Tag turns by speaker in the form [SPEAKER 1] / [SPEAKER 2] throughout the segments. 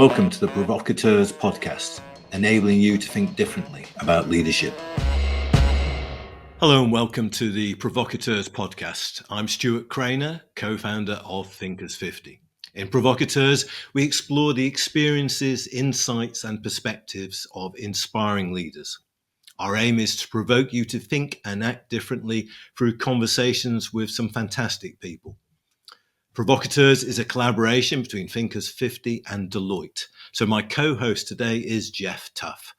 [SPEAKER 1] Welcome to the Provocateurs podcast, enabling you to think differently about leadership. Hello and welcome to the Provocateurs podcast. I'm Stuart Craner, co-founder of Thinkers 50. In Provocateurs, we explore the experiences, insights, and perspectives of inspiring leaders. Our aim is to provoke you to think and act differently through conversations with some fantastic people. Provocateurs is a collaboration between Thinkers 50 and Deloitte. So my co-host today is Jeff Tuff.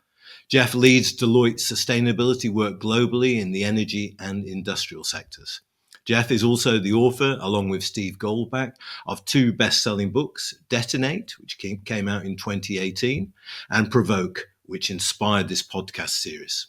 [SPEAKER 1] Jeff leads Deloitte's sustainability work globally in the energy and industrial sectors. Jeff is also the author, along with Steve Goldbach, of two best-selling books, Detonate, which came out in 2018, and Provoke, which inspired this podcast series.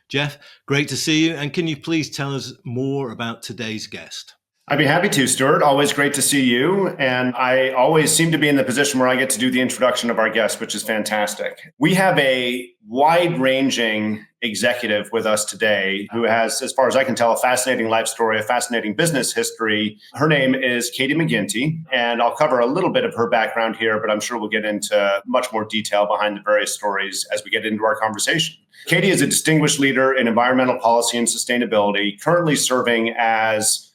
[SPEAKER 1] Jeff, great to see you. And can you please tell us more about today's guest?
[SPEAKER 2] I'd be happy to, Stuart. Always great to see you. And I always seem to be in the position where I get to do the introduction of our guest, which is fantastic. We have a wide-ranging executive with us today who has, as far as I can tell, a fascinating life story, a fascinating business history. Her name is Katie McGinty, and I'll cover a little bit of her background here, but I'm sure we'll get into much more detail behind the various stories as we get into our conversation. Katie is a distinguished leader in environmental policy and sustainability, currently serving as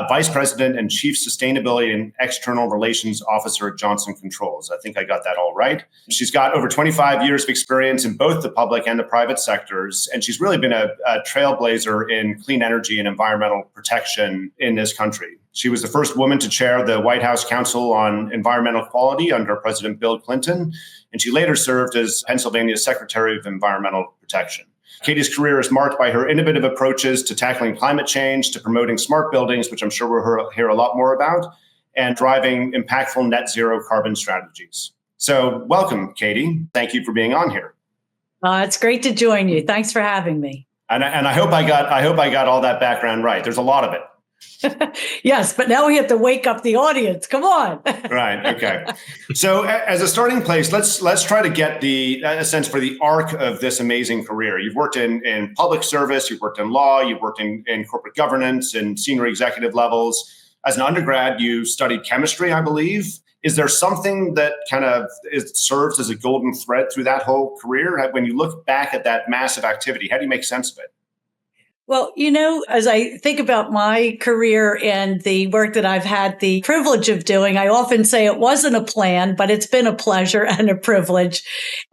[SPEAKER 2] Vice President and Chief Sustainability and External Relations Officer at Johnson Controls. I think I got that all right. She's got over 25 years of experience in both the public and the private sectors, and she's really been a trailblazer in clean energy and environmental protection in this country. She was the first woman to chair the White House Council on Environmental Quality under President Bill Clinton, and she later served as Pennsylvania's Secretary of Environmental Protection. Katie's career is marked by her innovative approaches to tackling climate change, to promoting smart buildings, which I'm sure we'll hear a lot more about, and driving impactful net zero carbon strategies. So welcome, Katie. Thank you for being on here.
[SPEAKER 3] It's great to join you. Thanks for having me.
[SPEAKER 2] And I hope I got all that background right. There's a lot of it.
[SPEAKER 3] Yes, but now we have to wake up the audience. Come on.
[SPEAKER 2] Right. Okay. So as a starting place, let's try to get a sense for the arc of this amazing career. You've worked in public service, you've worked in law, you've worked in corporate governance and senior executive levels. As an undergrad, you studied chemistry, I believe. Is there something that kind of serves as a golden thread through that whole career? When you look back at that massive activity, how do you make sense of it?
[SPEAKER 3] Well, as I think about my career and the work that I've had the privilege of doing, I often say it wasn't a plan, but it's been a pleasure and a privilege.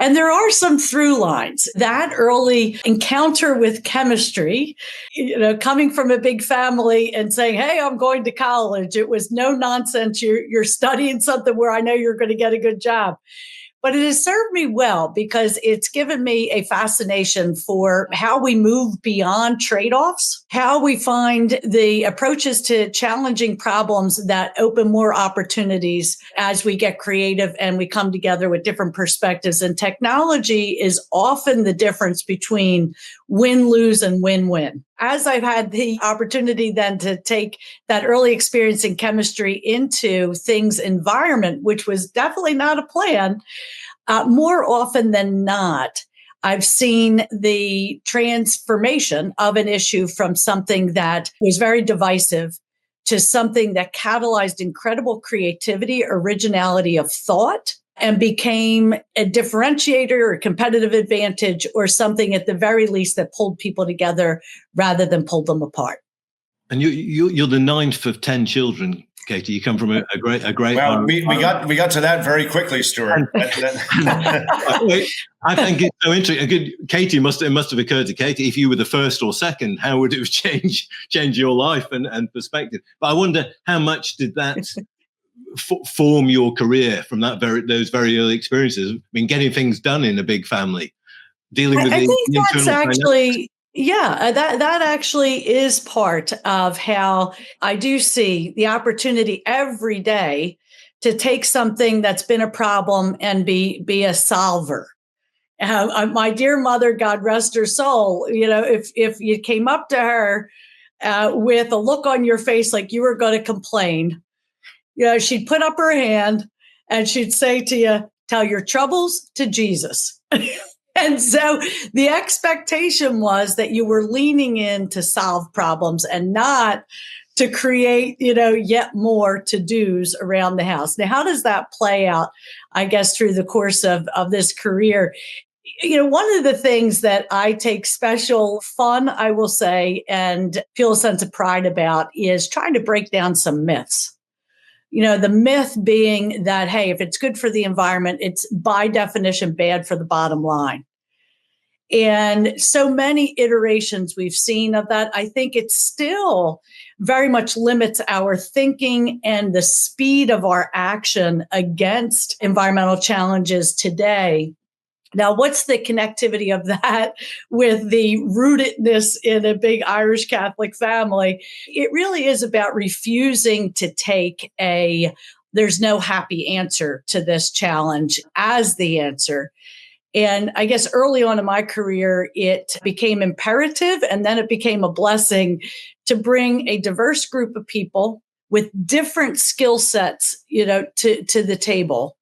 [SPEAKER 3] And there are some through lines. That early encounter with chemistry, coming from a big family and saying, hey, I'm going to college. It was no nonsense. You're studying something where I know you're going to get a good job. But it has served me well because it's given me a fascination for how we move beyond trade-offs, how we find the approaches to challenging problems that open more opportunities as we get creative and we come together with different perspectives. And technology is often the difference between win-lose and win-win. As I've had the opportunity then to take that early experience in chemistry into things environment, which was definitely not a plan, more often than not, I've seen the transformation of an issue from something that was very divisive to something that catalyzed incredible creativity, originality of thought, and became a differentiator or competitive advantage or something at the very least that pulled people together rather than pulled them apart.
[SPEAKER 1] And you're the ninth of 10 children, Katie. You come from a great.
[SPEAKER 2] Well, we got to that very quickly, Stuart.
[SPEAKER 1] I think it's so interesting. Katie, it must have occurred to Katie, if you were the first or second, how would it have changed your life and perspective? But I wonder how much did that form your career from those very early experiences? I mean, getting things done in a big family, dealing with
[SPEAKER 3] I think that's actually. Yeah, that actually is part of how I do see the opportunity every day to take something that's been a problem and be a solver. My dear mother, God rest her soul, if you came up to her with a look on your face like you were going to complain, she'd put up her hand and she'd say to you, tell your troubles to Jesus. And so the expectation was that you were leaning in to solve problems and not to create, yet more to-dos around the house. Now, how does that play out, I guess, through the course of this career? One of the things that I take special fun, I will say, and feel a sense of pride about is trying to break down some myths. The myth being that, hey, if it's good for the environment, it's by definition bad for the bottom line. And so many iterations we've seen of that, I think it still very much limits our thinking and the speed of our action against environmental challenges today. Now, what's the connectivity of that with the rootedness in a big Irish Catholic family? It really is about refusing to take there's no happy answer to this challenge as the answer. And I guess early on in my career, it became imperative, and then it became a blessing to bring a diverse group of people with different skill sets, to the table.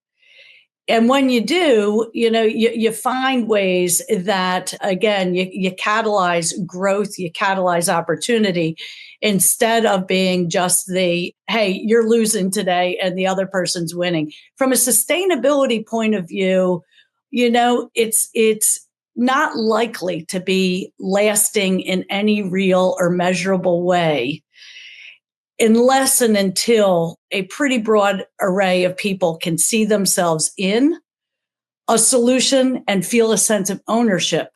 [SPEAKER 3] And when you do, you find ways that, again, you catalyze growth, you catalyze opportunity, instead of being just the, hey, you're losing today and the other person's winning. From a sustainability point of view, it's not likely to be lasting in any real or measurable way unless and until a pretty broad array of people can see themselves in a solution and feel a sense of ownership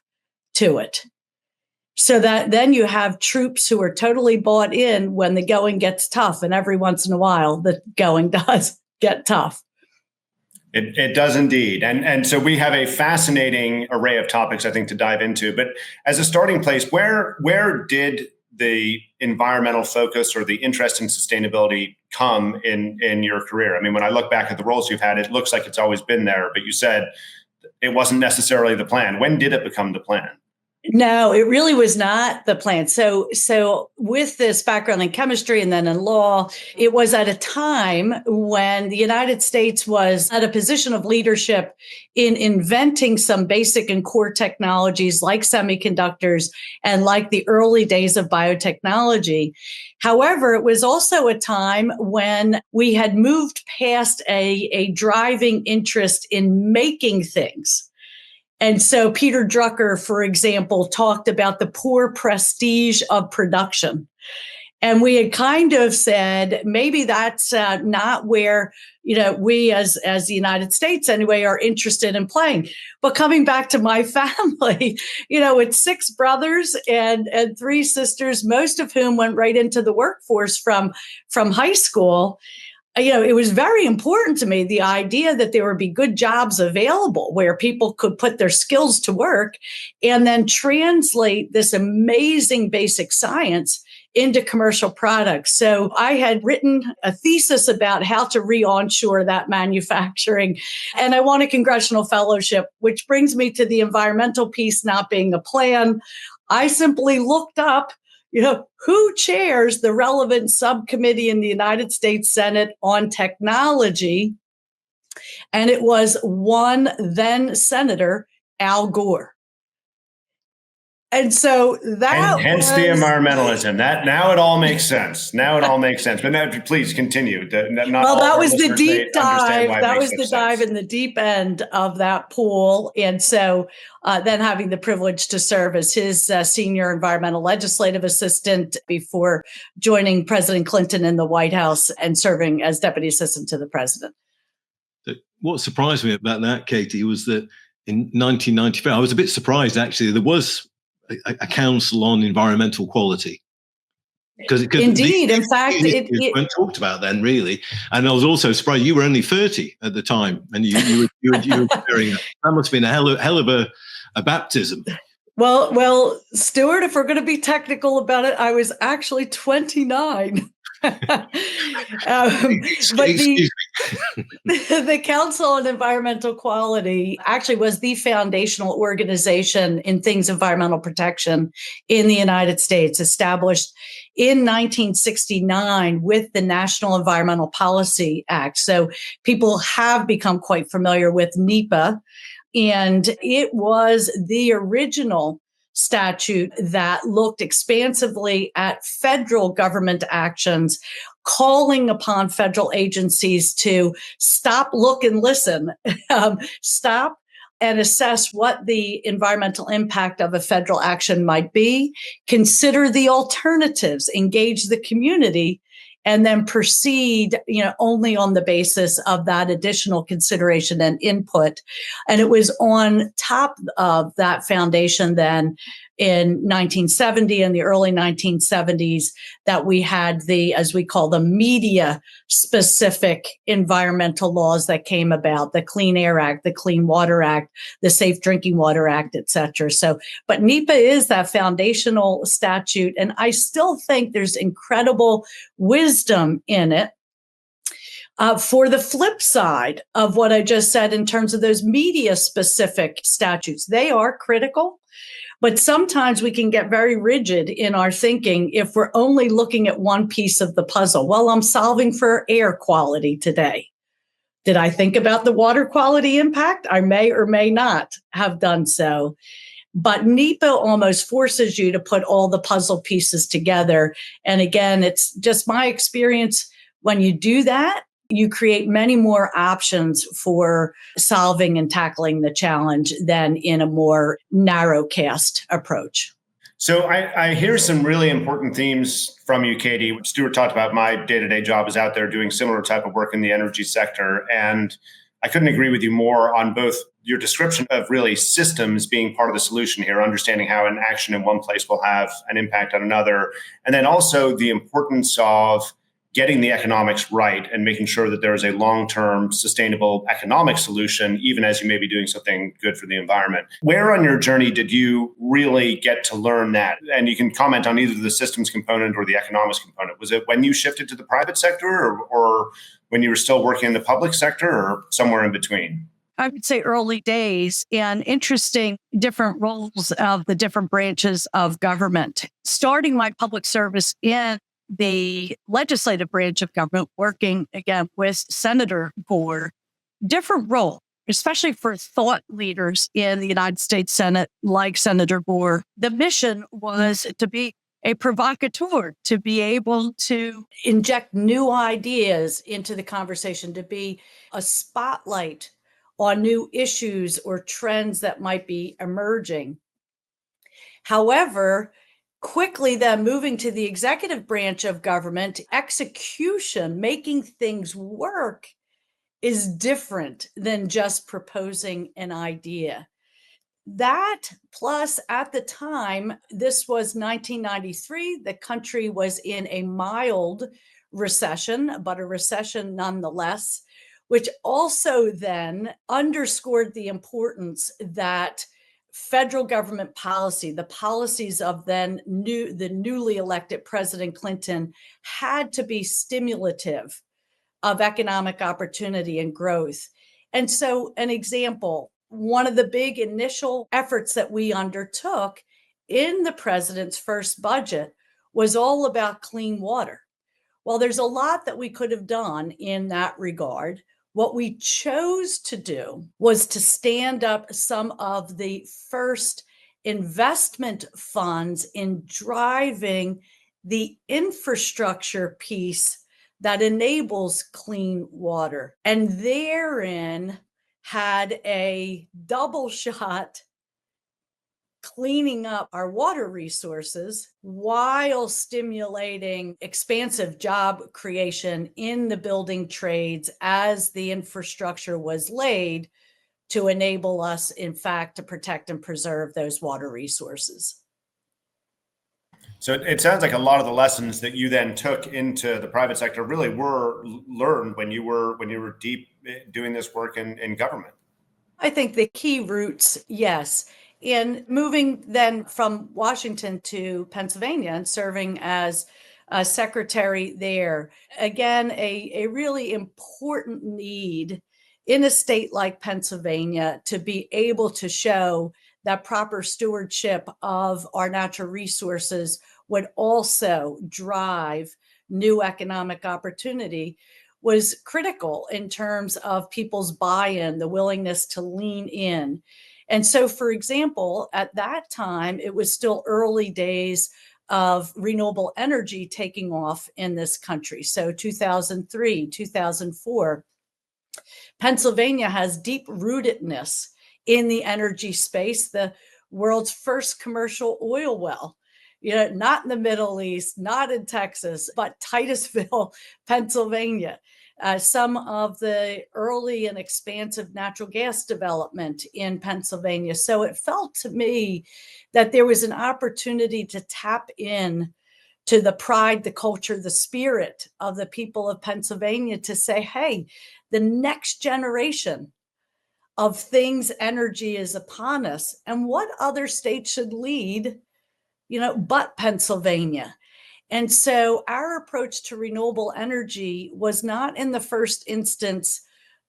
[SPEAKER 3] to it. So that then you have troops who are totally bought in when the going gets tough. And every once in a while, the going does get tough.
[SPEAKER 2] It does indeed. And so we have a fascinating array of topics, I think, to dive into. But as a starting place, where did the environmental focus or the interest in sustainability come in your career? I mean, when I look back at the roles you've had, it looks like it's always been there, but you said it wasn't necessarily the plan. When did it become the plan?
[SPEAKER 3] No, it really was not the plan. So with this background in chemistry and then in law, it was at a time when the United States was at a position of leadership in inventing some basic and core technologies like semiconductors and like the early days of biotechnology. However, it was also a time when we had moved past a driving interest in making things. And so Peter Drucker, for example, talked about the poor prestige of production. And we had kind of said, maybe that's not where, we as the United States anyway are interested in playing. But coming back to my family, it's 6 brothers and 3 sisters, most of whom went right into the workforce from high school. It was very important to me, the idea that there would be good jobs available where people could put their skills to work and then translate this amazing basic science into commercial products. So I had written a thesis about how to re-onshore that manufacturing, and I won a congressional fellowship, which brings me to the environmental piece not being a plan. I simply looked up who chairs the relevant subcommittee in the United States Senate on technology? And it was one then Senator, Al Gore. And so that
[SPEAKER 2] hence the environmentalism. That now it all makes sense. But now, please continue.
[SPEAKER 3] That was the deep dive. That was the dive in the deep end of that pool. And so then having the privilege to serve as his senior environmental legislative assistant before joining President Clinton in the White House and serving as deputy assistant to the president.
[SPEAKER 1] What surprised me about that, Katie, was that in 1995, I was a bit surprised actually. There was a council on environmental quality. Because
[SPEAKER 3] indeed, in fact, it
[SPEAKER 1] weren't talked about then, really. And I was also surprised you were only 30 at the time, and you were carrying that. That must have been a hell of a baptism.
[SPEAKER 3] Well, Stuart, if we're going to be technical about it, I was actually 29. But the Council on Environmental Quality actually was the foundational organization in things environmental protection in the United States, established in 1969 with the National Environmental Policy Act. So people have become quite familiar with NEPA, and it was the original statute that looked expansively at federal government actions, calling upon federal agencies to stop, look, and listen, stop and assess what the environmental impact of a federal action might be, consider the alternatives, engage the community, and then proceed, only on the basis of that additional consideration and input. And it was on top of that foundation then in 1970 and the early 1970s that we had as we call the media specific environmental laws that came about, the Clean Air Act, the Clean Water Act, the Safe Drinking Water Act, et cetera. So, but NEPA is that foundational statute. And I still think there's incredible wisdom in it. For the flip side of what I just said in terms of those media specific statutes, they are critical. But sometimes we can get very rigid in our thinking if we're only looking at one piece of the puzzle. Well, I'm solving for air quality today. Did I think about the water quality impact? I may or may not have done so. But NEPA almost forces you to put all the puzzle pieces together. And again, it's just my experience when you do that, you create many more options for solving and tackling the challenge than in a more narrow cast approach.
[SPEAKER 2] So I hear some really important themes from you, Katie. Stuart talked about my day-to-day job is out there doing similar type of work in the energy sector. And I couldn't agree with you more on both your description of really systems being part of the solution here, understanding how an action in one place will have an impact on another. And then also the importance of getting the economics right and making sure that there is a long-term sustainable economic solution, even as you may be doing something good for the environment. Where on your journey did you really get to learn that? And you can comment on either the systems component or the economics component. Was it when you shifted to the private sector or when you were still working in the public sector or somewhere in between?
[SPEAKER 4] I would say early days and interesting different roles of the different branches of government. Starting my public service in the legislative branch of government, working again with Senator Gore, different role, especially for thought leaders in the United States Senate, like Senator Gore. The mission was to be a provocateur, to be able to
[SPEAKER 3] inject new ideas into the conversation, to be a spotlight on new issues or trends that might be emerging. However, quickly then moving to the executive branch of government, execution, making things work is different than just proposing an idea. That plus at the time, this was 1993, the country was in a mild recession, but a recession nonetheless, which also then underscored the importance that federal government policy, the policies of the newly elected President Clinton, had to be stimulative of economic opportunity and growth. And so an example, one of the big initial efforts that we undertook in the president's first budget was all about clean water. Well, there's a lot that we could have done in that regard. What we chose to do was to stand up some of the first investment funds in driving the infrastructure piece that enables clean water. And therein had a double shot cleaning up our water resources while stimulating expansive job creation in the building trades as the infrastructure was laid to enable us, in fact, to protect and preserve those water resources.
[SPEAKER 2] So it sounds like a lot of the lessons that you then took into the private sector really were learned when you were deep doing this work in government.
[SPEAKER 3] I think the key roots, yes. In moving then from Washington to Pennsylvania and serving as a secretary there, again, a really important need in a state like Pennsylvania to be able to show that proper stewardship of our natural resources would also drive new economic opportunity was critical in terms of people's buy-in, the willingness to lean in. And so, for example, at that time, it was still early days of renewable energy taking off in this country. So 2003, 2004, Pennsylvania has deep rootedness in the energy space, the world's first commercial oil well. Not in the Middle East, not in Texas, but Titusville, Pennsylvania. Some of the early and expansive natural gas development in Pennsylvania. So it felt to me that there was an opportunity to tap in to the pride, the culture, the spirit of the people of Pennsylvania to say, hey, the next generation of things energy is upon us. And what other state should lead, but Pennsylvania? And so our approach to renewable energy was not in the first instance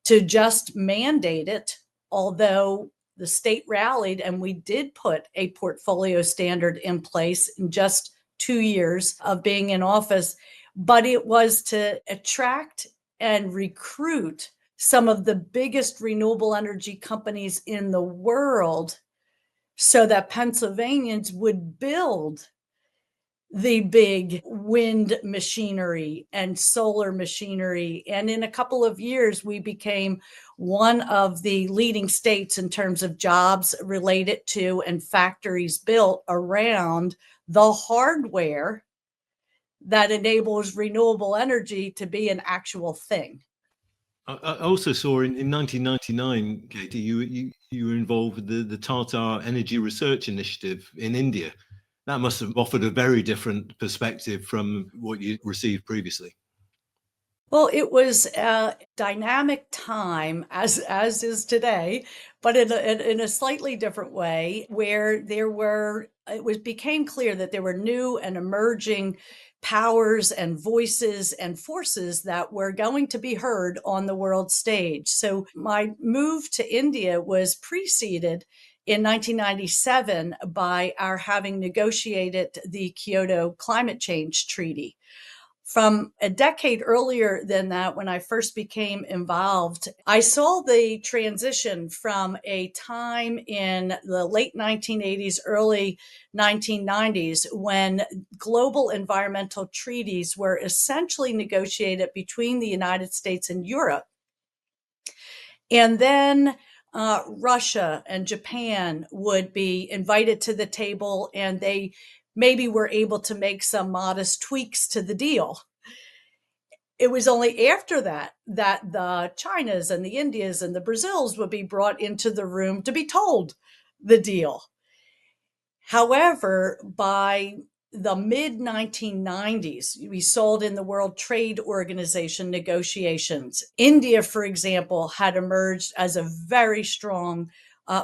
[SPEAKER 3] to just mandate it, although the state rallied and we did put a portfolio standard in place in just 2 years of being in office, but it was to attract and recruit some of the biggest renewable energy companies in the world so that Pennsylvanians would build the big wind machinery and solar machinery. And in a couple of years, we became one of the leading states in terms of jobs related to and factories built around the hardware that enables renewable energy to be an actual thing.
[SPEAKER 1] I also saw in 1999, Katie, you were involved with the Tata Energy Research Initiative in India. That must have offered a very different perspective from what you received previously.
[SPEAKER 3] Well, it was a dynamic time, as is today, but in a slightly different way, where became clear that there were new and emerging powers and voices and forces that were going to be heard on the world stage. So my move to India was preceded in 1997 by our having negotiated the Kyoto Climate Change Treaty. From a decade earlier than that, when I first became involved, I saw the transition from a time in the late 1980s, early 1990s, when global environmental treaties were essentially negotiated between the United States and Europe. And then Russia and Japan would be invited to the table, and they maybe were able to make some modest tweaks to the deal. It was only after that the Chinas and the Indias and the Brazils would be brought into the room to be told the deal. However, by the mid 1990s, we sold in the World Trade Organization negotiations. India, for example, had emerged as a very strong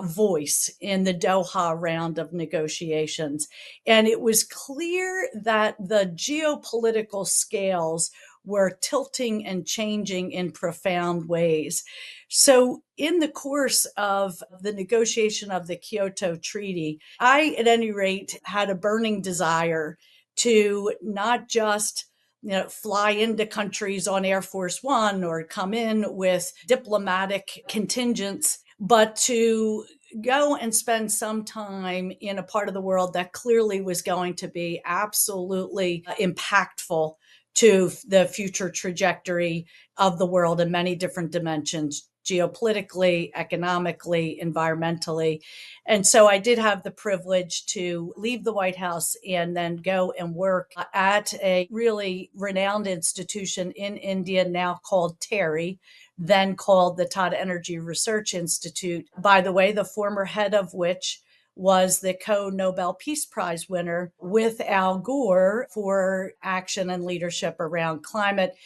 [SPEAKER 3] voice in the Doha round of negotiations. And it was clear that the geopolitical scales were tilting and changing in profound ways. So, in the course of the negotiation of the Kyoto Treaty, I, at any rate, had a burning desire to not just fly into countries on Air Force One or come in with diplomatic contingents, but to go and spend some time in a part of the world that clearly was going to be absolutely impactful to the future trajectory of the world in many different dimensions, geopolitically, economically, environmentally. And so I did have the privilege to leave the White House and then go and work at a really renowned institution in India, now called TERI, then called the Tata Energy Research Institute. By the way, the former head of which was the co-Nobel Peace Prize winner with Al Gore for action and leadership around climate,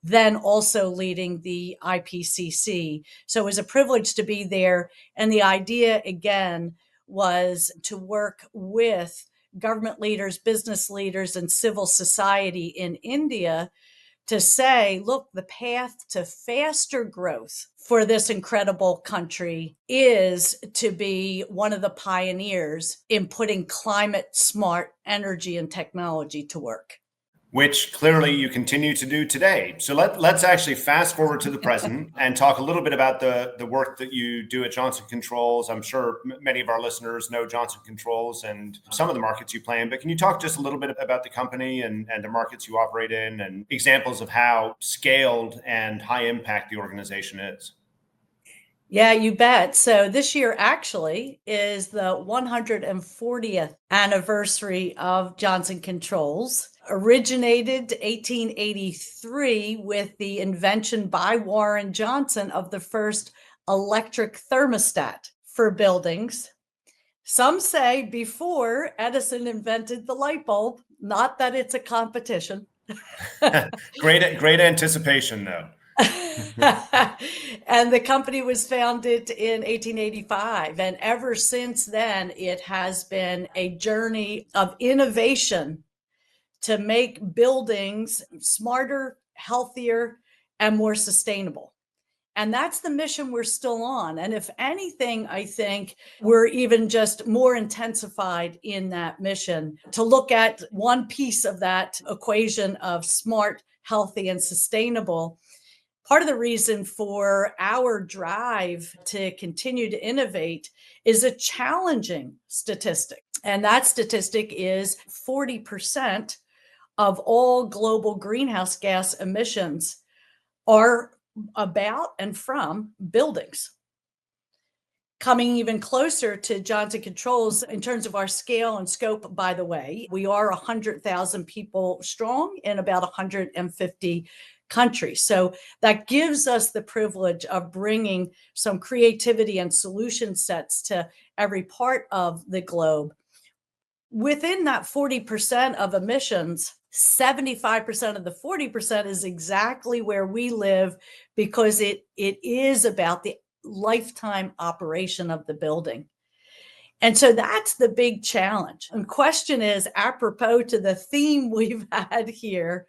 [SPEAKER 3] then also leading the IPCC. So it was a privilege to be there. And the idea, again, was to work with government leaders, business leaders, and civil society in India to say, look, the path to faster growth for this incredible country is to be one of the pioneers in putting climate smart energy and technology to work.
[SPEAKER 2] which clearly you continue to do today. So let's actually fast forward to the present and talk a little bit about the work that you do at Johnson Controls. I'm sure many of our listeners know Johnson Controls and some of the markets you play in, but can you talk just a little bit about the company and the markets you operate in and examples of how scaled and high impact the organization is?
[SPEAKER 3] Yeah, you bet. So this year actually is the 140th anniversary of Johnson Controls. Originated 1883 with the invention by Warren Johnson of the first electric thermostat for buildings. Some say before Edison invented the light bulb, not that it's a competition.
[SPEAKER 2] Great anticipation, though.
[SPEAKER 3] And the company was founded in 1885. And ever since then, it has been a journey of innovation to make buildings smarter, healthier, and more sustainable. And that's the mission we're still on. And if anything, I think we're even just more intensified in that mission to look at one piece of that equation of smart, healthy, and sustainable. Part of the reason for our drive to continue to innovate is a challenging statistic. And that statistic is 40% of all global greenhouse gas emissions are about and from buildings. Coming even closer to Johnson Controls in terms of our scale and scope, by the way, we are 100,000 people strong in about 150 countries. So that gives us the privilege of bringing some creativity and solution sets to every part of the globe. Within that 40% of emissions, 75% of the 40% is exactly where we live because it is about the lifetime operation of the building. And so that's the big challenge. And question is, apropos to the theme we've had here,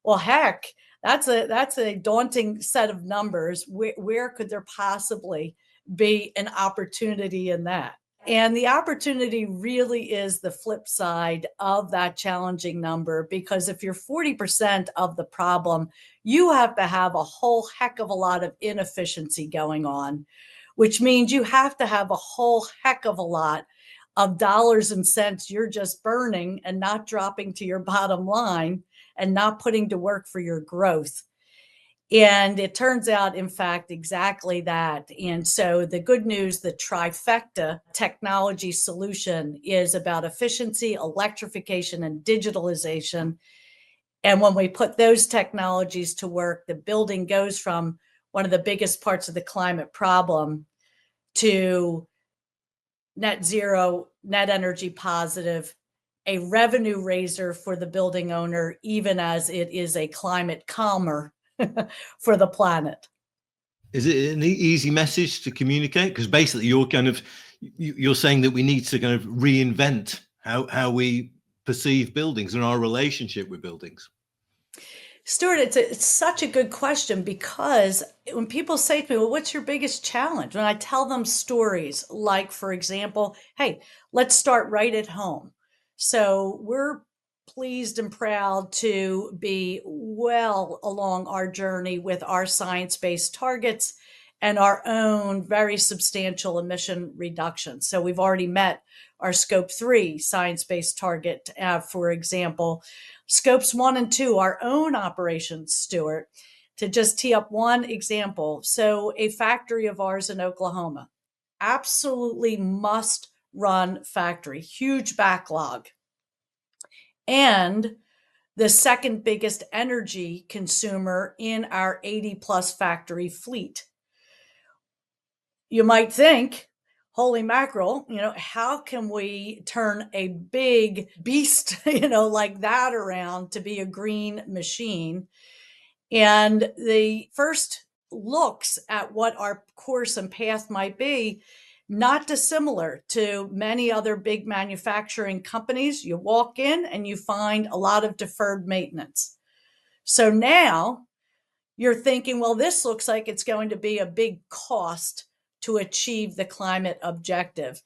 [SPEAKER 3] well, heck, that's a daunting set of numbers. Where could there possibly be an opportunity in that? And the opportunity really is the flip side of that challenging number, because if you're 40% of the problem, you have to have a whole heck of a lot of inefficiency going on, which means you have to have a whole heck of a lot of dollars and cents you're just burning and not dropping to your bottom line and not putting to work for your growth. And it turns out, in fact, exactly that. And so the good news, the trifecta technology solution is about efficiency, electrification, and digitalization. And when we put those technologies to work, the building goes from one of the biggest parts of the climate problem to net zero, net energy positive, a revenue raiser for the building owner, even as it is a climate calmer for the planet.
[SPEAKER 1] Is it an easy message to communicate? Because basically you're saying that we need to kind of reinvent how we perceive buildings and our relationship with buildings.
[SPEAKER 3] Stuart, it's such a good question, because when people say to me, well, what's your biggest challenge? When I tell them stories like, for example, hey, let's start right at home. So we're pleased and proud to be well along our journey with our science-based targets and our own very substantial emission reduction. So we've already met our Scope 3 science-based target, for example. Scopes 1 and 2, our own operations, Stuart, to just tee up one example. So a factory of ours in Oklahoma, absolutely must run factory, huge backlog. And the second biggest energy consumer in our 80 plus factory fleet. You might think, holy mackerel, how can we turn a big beast, like that around to be a green machine? And the first looks at what our course and path might be, not dissimilar to many other big manufacturing companies. You walk in and you find a lot of deferred maintenance. So now you're thinking, well, this looks like it's going to be a big cost to achieve the climate objective,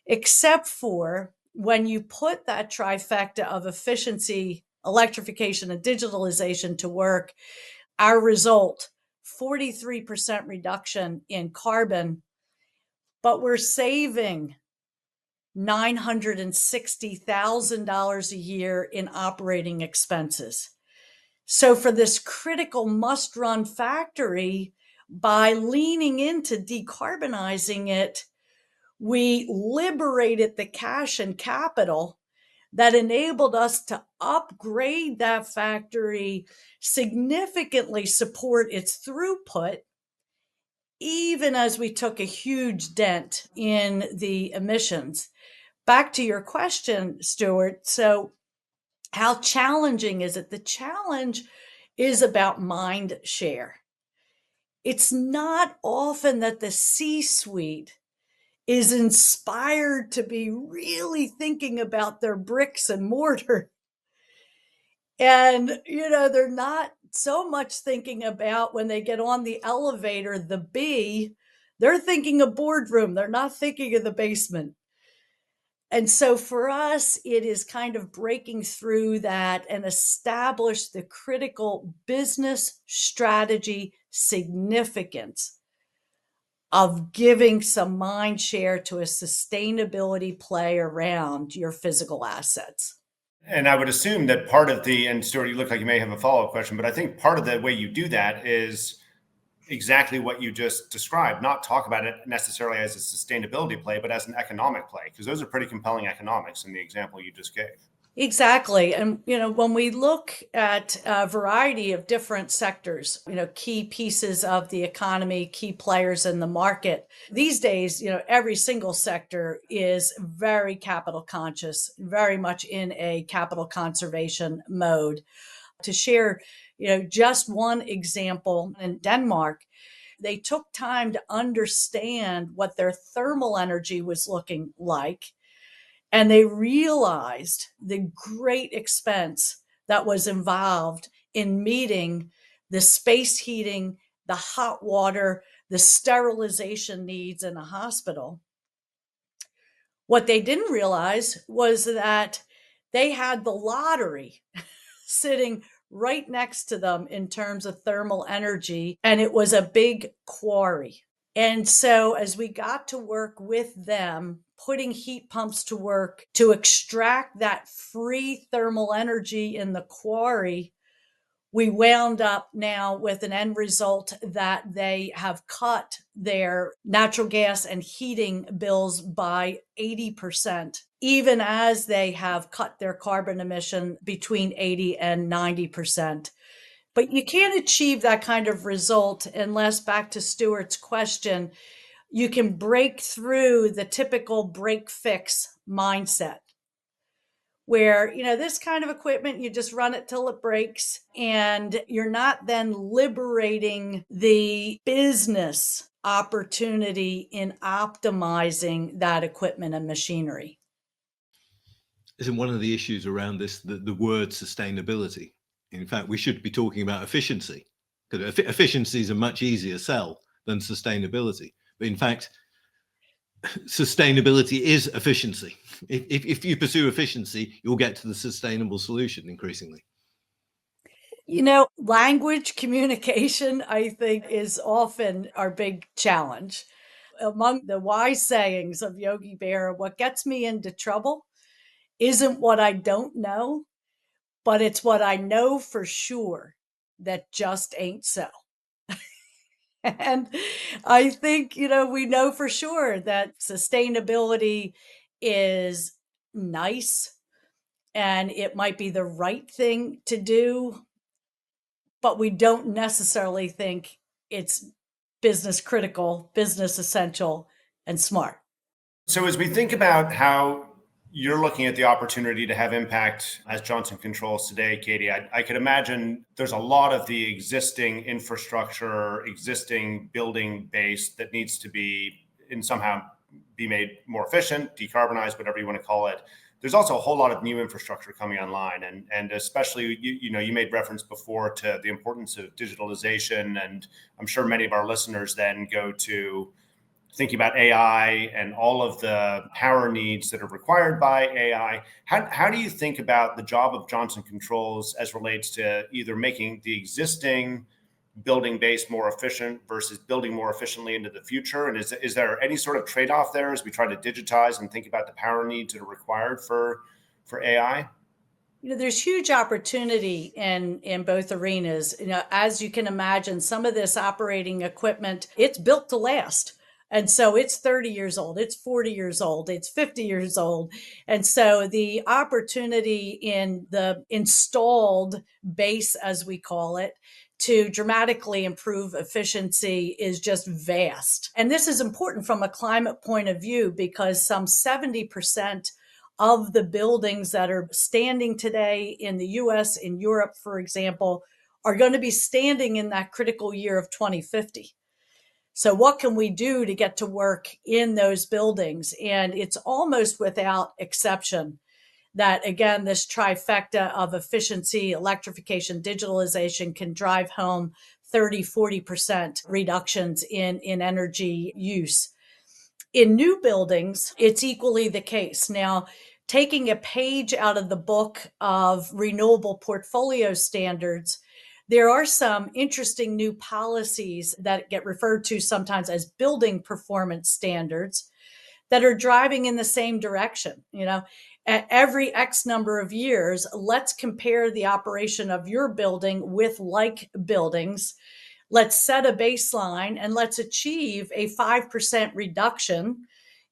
[SPEAKER 3] except for when you put that trifecta of efficiency, electrification and digitalization to work, our result, 43% reduction in carbon, but we're saving $960,000 a year in operating expenses. So for this critical must-run factory, by leaning into decarbonizing it, we liberated the cash and capital that enabled us to upgrade that factory, significantly support its throughput, even as we took a huge dent in the emissions. Back to your question, Stuart. So, how challenging is it? The challenge is about mind share. It's not often that the C suite is inspired to be really thinking about their bricks and mortar. And, they're not so much thinking about when they get on the elevator, the B, they're thinking a boardroom. They're not thinking of the basement. And so for us, it is kind of breaking through that and establish the critical business strategy significance of giving some mind share to a sustainability play around your physical assets.
[SPEAKER 2] And I would assume that part of and Stuart, you look like you may have a follow-up question, but I think part of the way you do that is exactly what you just described, not talk about it necessarily as a sustainability play, but as an economic play, because those are pretty compelling economics in the example you just gave.
[SPEAKER 3] Exactly. And, when we look at a variety of different sectors, key pieces of the economy, key players in the market, these days, every single sector is very capital conscious, very much in a capital conservation mode. To share, just one example in Denmark, they took time to understand what their thermal energy was looking like. And they realized the great expense that was involved in meeting the space heating, the hot water, the sterilization needs in a hospital. What they didn't realize was that they had the lottery sitting right next to them in terms of thermal energy, and it was a big quarry. And so as we got to work with them, putting heat pumps to work to extract that free thermal energy in the quarry, we wound up now with an end result that they have cut their natural gas and heating bills by 80%, even as they have cut their carbon emission between 80 and 90%. But you can't achieve that kind of result unless, back to Stuart's question, you can break through the typical break fix mindset where, this kind of equipment, you just run it till it breaks, and you're not then liberating the business opportunity in optimizing that equipment and machinery.
[SPEAKER 1] Isn't one of the issues around this the word sustainability? In fact, we should be talking about efficiency, because efficiency is a much easier sell than sustainability. But in fact, sustainability is efficiency. If you pursue efficiency, you'll get to the sustainable solution increasingly.
[SPEAKER 3] Language communication, I think, is often our big challenge. Among the wise sayings of Yogi Berra, what gets me into trouble isn't what I don't know, but it's what I know for sure that just ain't so. And I think, we know for sure that sustainability is nice and it might be the right thing to do, but we don't necessarily think it's business critical, business essential, and smart.
[SPEAKER 2] So as we think about how you're looking at the opportunity to have impact as Johnson Controls today, Katie, I could imagine there's a lot of the existing infrastructure, existing building base that needs to be somehow be made more efficient, decarbonized, whatever you want to call it. There's also a whole lot of new infrastructure coming online, and especially you made reference before to the importance of digitalization, and I'm sure many of our listeners then go to thinking about AI and all of the power needs that are required by AI, how do you think about the job of Johnson Controls as relates to either making the existing building base more efficient versus building more efficiently into the future? And is there any sort of trade-off there as we try to digitize and think about the power needs that are required for AI?
[SPEAKER 3] There's huge opportunity in both arenas. As you can imagine, some of this operating equipment, it's built to last. And so it's 30 years old, it's 40 years old, it's 50 years old. And so the opportunity in the installed base, as we call it, to dramatically improve efficiency is just vast. And this is important from a climate point of view because some 70% of the buildings that are standing today in the US, in Europe, for example, are going to be standing in that critical year of 2050. So, what can we do to get to work in those buildings? And it's almost without exception that, again, this trifecta of efficiency, electrification, digitalization can drive home 30-40% reductions in energy use. In new buildings, it's equally the case. Now, taking a page out of the book of renewable portfolio standards, there are some interesting new policies that get referred to sometimes as building performance standards that are driving in the same direction. At every X number of years, let's compare the operation of your building with like buildings. Let's set a baseline and let's achieve a 5% reduction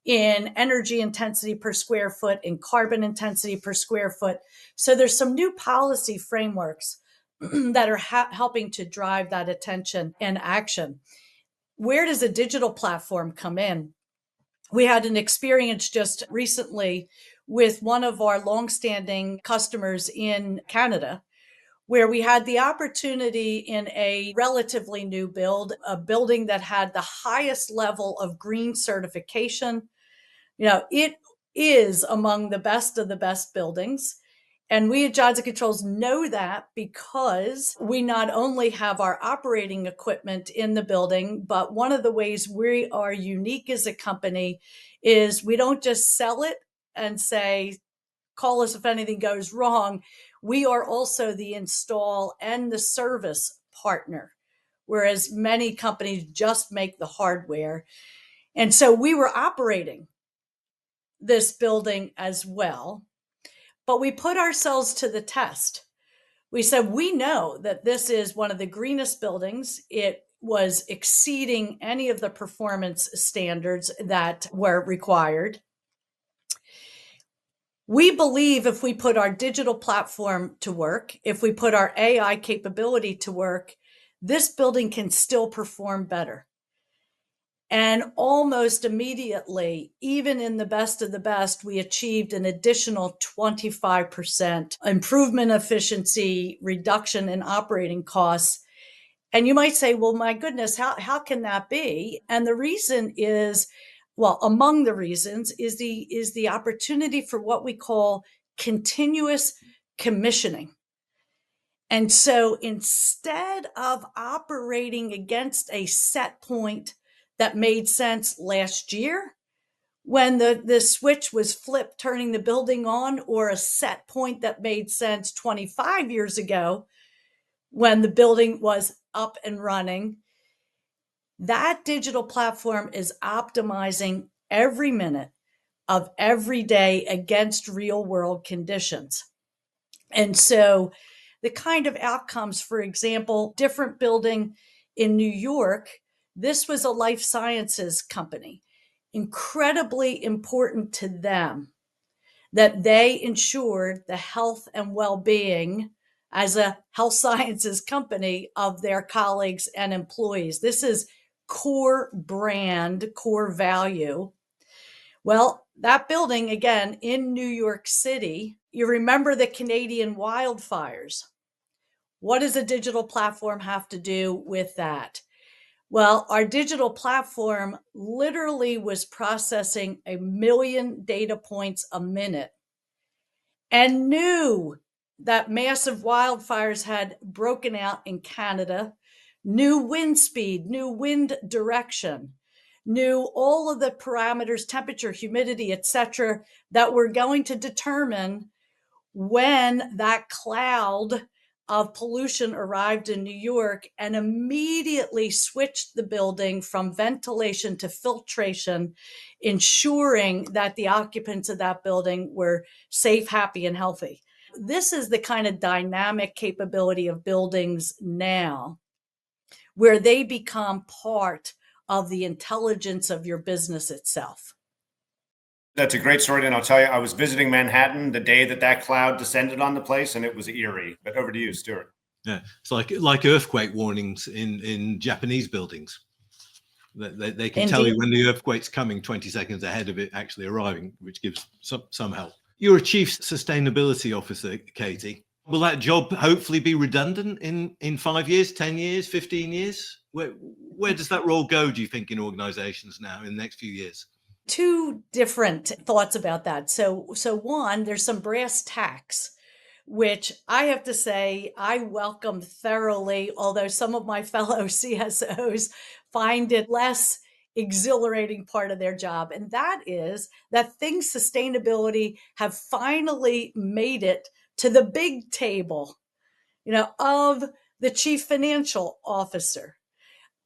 [SPEAKER 3] in energy intensity per square foot, in carbon intensity per square foot. So there's some new policy frameworks that are helping to drive that attention and action. Where does a digital platform come in? We had an experience just recently with one of our longstanding customers in Canada, where we had the opportunity in a relatively new build, a building that had the highest level of green certification. It is among the best of the best buildings. And we at Johnson Controls know that because we not only have our operating equipment in the building, but one of the ways we are unique as a company is we don't just sell it and say, call us if anything goes wrong. We are also the install and the service partner, whereas many companies just make the hardware. And so we were operating this building as well, but we put ourselves to the test. We said, we know that this is one of the greenest buildings. It was exceeding any of the performance standards that were required. We believe if we put our digital platform to work, if we put our AI capability to work, this building can still perform better. And almost immediately, even in the best of the best, we achieved an additional 25% improvement efficiency, reduction in operating costs. And you might say, well, my goodness, how can that be? And the reason is, well, among the reasons is the opportunity for what we call continuous commissioning. And so instead of operating against a set point that made sense last year when the switch was flipped, turning the building on, or a set point that made sense 25 years ago when the building was up and running, that digital platform is optimizing every minute of every day against real world conditions. And so the kind of outcomes, for example, different building in New York, this was a life sciences company, incredibly important to them that they ensured the health and well-being as a health sciences company of their colleagues and employees. This is core brand, core value. Well, that building, again, in New York City, you remember the Canadian wildfires. What does a digital platform have to do with that? Well, our digital platform literally was processing 1 million data points a minute and knew that massive wildfires had broken out in Canada, new wind speed, new wind direction, knew all of the parameters, temperature, humidity, etc., that were going to determine when that cloud of pollution arrived in New York, and immediately switched the building from ventilation to filtration, ensuring that the occupants of that building were safe, happy, and healthy. This is the kind of dynamic capability of buildings now, where they become part of the intelligence of your business itself.
[SPEAKER 2] That's a great story. And I'll tell you, I was visiting Manhattan the day that cloud descended on the place, and it was eerie. But over to you, Stuart.
[SPEAKER 1] Yeah, it's like earthquake warnings in Japanese buildings. They can tell you when the earthquake's coming 20 seconds ahead of it actually arriving, which gives some help. You're a chief sustainability officer, Katie. Will that job hopefully be redundant in 5 years, 10 years, 15 years? Where does that role go, do you think, in organizations now in the next few years?
[SPEAKER 3] Two different thoughts about that. So one, there's some brass tacks, which I have to say I welcome thoroughly, although some of my fellow CSOs find it less exhilarating part of their job. And that is that things sustainability have finally made it to the big table, of the chief financial officer,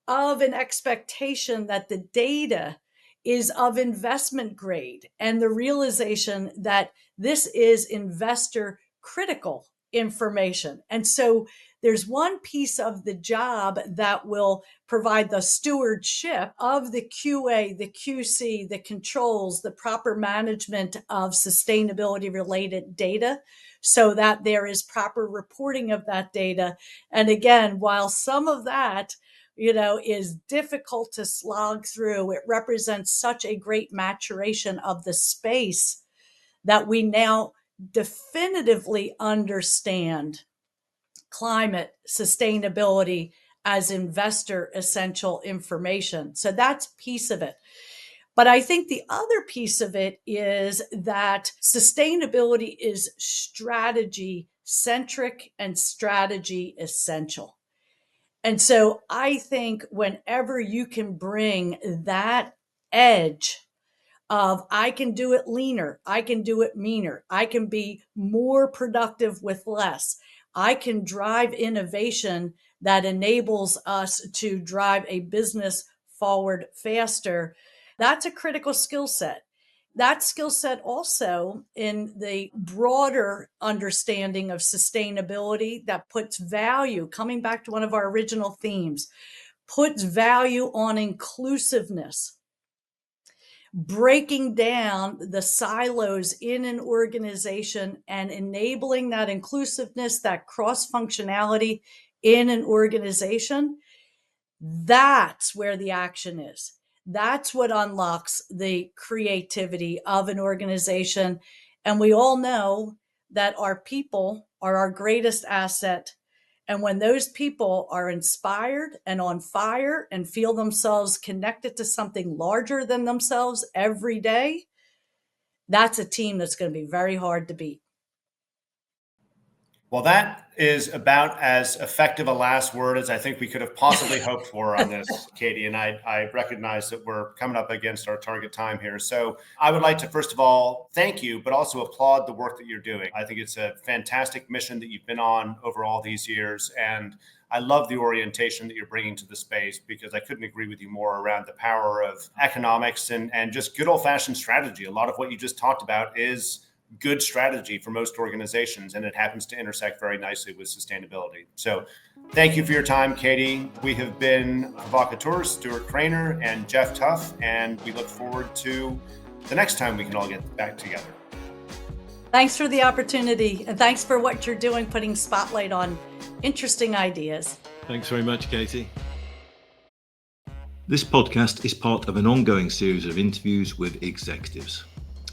[SPEAKER 3] of an expectation that the data is of investment grade, and the realization that this is investor critical information. And so there's one piece of the job that will provide the stewardship of the QA, the QC, the controls, the proper management of sustainability related data, so that there is proper reporting of that data. And again, while some of that is difficult to slog through, it represents such a great maturation of the space that we now definitively understand climate sustainability as investor essential information. So that's piece of it. But I think the other piece of it is that sustainability is strategy centric and strategy essential. And so I think whenever you can bring that edge of I can do it leaner, I can do it meaner, I can be more productive with less, I can drive innovation that enables us to drive a business forward faster, that's a critical skill set. That skill set also, in the broader understanding of sustainability that puts value, coming back to one of our original themes, puts value on inclusiveness, breaking down the silos in an organization and enabling that inclusiveness, that cross-functionality in an organization. That's where the action is. That's what unlocks the creativity of an organization. And we all know that our people are our greatest asset. And when those people are inspired and on fire and feel themselves connected to something larger than themselves every day, that's a team that's going to be very hard to beat.
[SPEAKER 2] Well, that is about as effective a last word as I think we could have possibly hoped for on this, Katie. And I recognize that we're coming up against our target time here. So I would like to, first of all, thank you, but also applaud the work that you're doing. I think it's a fantastic mission that you've been on over all these years. And I love the orientation that you're bringing to the space, because I couldn't agree with you more around the power of economics and just good old fashioned strategy. A lot of what you just talked about is good strategy for most organizations, and it happens to intersect very nicely with sustainability. So thank you for your time, Katie. We have been Provocateurs, Stuart Craner and Jeff Tuff, and we look forward to the next time we can all get back together.
[SPEAKER 3] Thanks for the opportunity, and thanks for what you're doing, putting spotlight on interesting ideas.
[SPEAKER 1] Thanks very much, Katie. This podcast is part of an ongoing series of interviews with executives.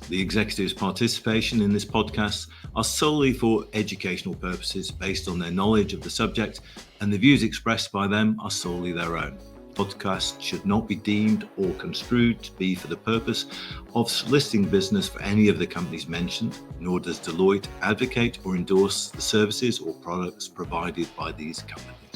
[SPEAKER 1] The executives' participation in this podcast are solely for educational purposes based on their knowledge of the subject, and the views expressed by them are solely their own. Podcasts should not be deemed or construed to be for the purpose of soliciting business for any of the companies mentioned, nor does Deloitte advocate or endorse the services or products provided by these companies.